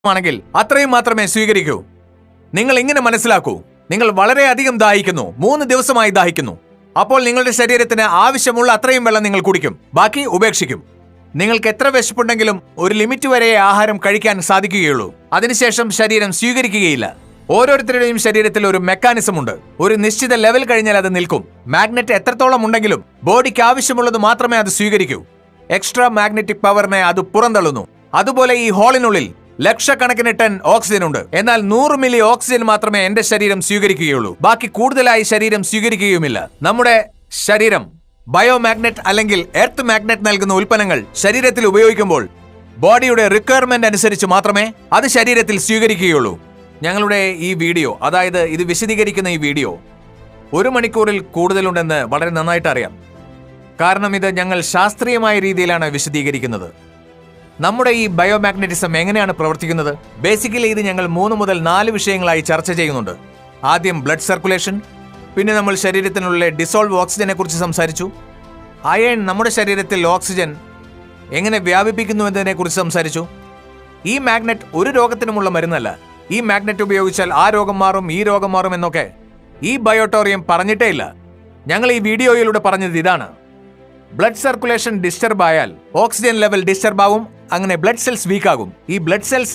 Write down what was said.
ആണെങ്കിൽ അത്രയും മാത്രമേ സ്വീകരിക്കൂ. നിങ്ങൾ ഇങ്ങനെ മനസ്സിലാക്കൂ, നിങ്ങൾ വളരെയധികം ദാഹിക്കുന്നു, 3 ദിവസമായി ദാഹിക്കുന്നു. അപ്പോൾ നിങ്ങളുടെ ശരീരത്തിന് ആവശ്യമുള്ള അത്രയും വെള്ളം നിങ്ങൾ കുടിക്കും, ബാക്കി ഉപേക്ഷിക്കും. നിങ്ങൾക്ക് എത്ര വിശപ്പുണ്ടെങ്കിലും ഒരു ലിമിറ്റ് വരെ ആഹാരം കഴിക്കാൻ സാധിക്കുകയുള്ളൂ. അതിനുശേഷം ശരീരം സ്വീകരിക്കുകയില്ല. ഓരോരുത്തരുടെയും ശരീരത്തിൽ ഒരു മെക്കാനിസം ഉണ്ട്. ഒരു നിശ്ചിത ലെവൽ കഴിഞ്ഞാൽ അത് നിൽക്കും. മാഗ്നറ്റ് എത്രത്തോളം ഉണ്ടെങ്കിലും ബോഡിക്ക് ആവശ്യമുള്ളത് മാത്രമേ അത് സ്വീകരിക്കൂ. എക്സ്ട്രാ മാഗ്നറ്റിക് പവറിനെ അത് പുറന്തള്ളുന്നു. അതുപോലെ ഈ ഹോളിനുള്ളിൽ ലക്ഷക്കണക്കിന് ടൺ ഓക്സിജൻ ഉണ്ട്. എന്നാൽ 100 മില്ലി ഓക്സിജൻ മാത്രമേ എന്റെ ശരീരം സ്വീകരിക്കുകയുള്ളൂ. ബാക്കി കൂടുതലായി ശരീരം സ്വീകരിക്കുകയുമില്ല. നമ്മുടെ ശരീരം ബയോമാഗ്നറ്റ് അല്ലെങ്കിൽ എർത്ത് മാഗ്നറ്റ് നൽകുന്ന ഉൽപ്പന്നങ്ങൾ ശരീരത്തിൽ ഉപയോഗിക്കുമ്പോൾ ബോഡിയുടെ റിക്വയർമെന്റ് അനുസരിച്ച് മാത്രമേ അത് ശരീരത്തിൽ സ്വീകരിക്കുകയുള്ളൂ. ഞങ്ങളുടെ ഈ വീഡിയോ, അതായത് ഇത് വിശദീകരിക്കുന്ന ഈ വീഡിയോ 1 മണിക്കൂറിൽ കൂടുതലുണ്ടെന്ന് വളരെ നന്നായിട്ട് അറിയാം. കാരണം ഇത് ഞങ്ങൾ ശാസ്ത്രീയമായ രീതിയിലാണ് വിശദീകരിക്കുന്നത്. നമ്മുടെ ഈ ബയോമാഗ്നറ്റിസം എങ്ങനെയാണ് പ്രവർത്തിക്കുന്നത്? ബേസിക്കലി ഇത് ഞങ്ങൾ 3 മുതൽ 4 വിഷയങ്ങളായി ചർച്ച ചെയ്യുന്നുണ്ട്. ആദ്യം ബ്ലഡ് സർക്കുലേഷൻ, പിന്നെ നമ്മൾ ശരീരത്തിനുള്ള ഡിസോൾവ് ഓക്സിജനെ കുറിച്ച് സംസാരിച്ചു. അയൺ നമ്മുടെ ശരീരത്തിൽ ഓക്സിജൻ എങ്ങനെ വ്യാപിപ്പിക്കുന്നു എന്നതിനെ കുറിച്ച് സംസാരിച്ചു. ഈ മാഗ്നറ്റ് ഒരു രോഗത്തിനുമുള്ള മരുന്നല്ല. ഈ മാഗ്നറ്റ് ഉപയോഗിച്ചാൽ ആ രോഗം മാറും, ഈ രോഗം മാറും എന്നൊക്കെ ഈ ബയോട്ടോറിയം പറഞ്ഞിട്ടേ ഇല്ല. ഞങ്ങൾ ഈ വീഡിയോയിലൂടെ പറഞ്ഞത് ഇതാണ്: ബ്ലഡ് സർക്കുലേഷൻ ഡിസ്റ്റർബ് ആയാൽ ഓക്സിജൻ ലെവൽ ഡിസ്റ്റർബ് ആവും. അങ്ങനെ ബ്ലഡ് സെൽസ് വീക്ക് ആകും. ഈ ബ്ലഡ് സെൽസ്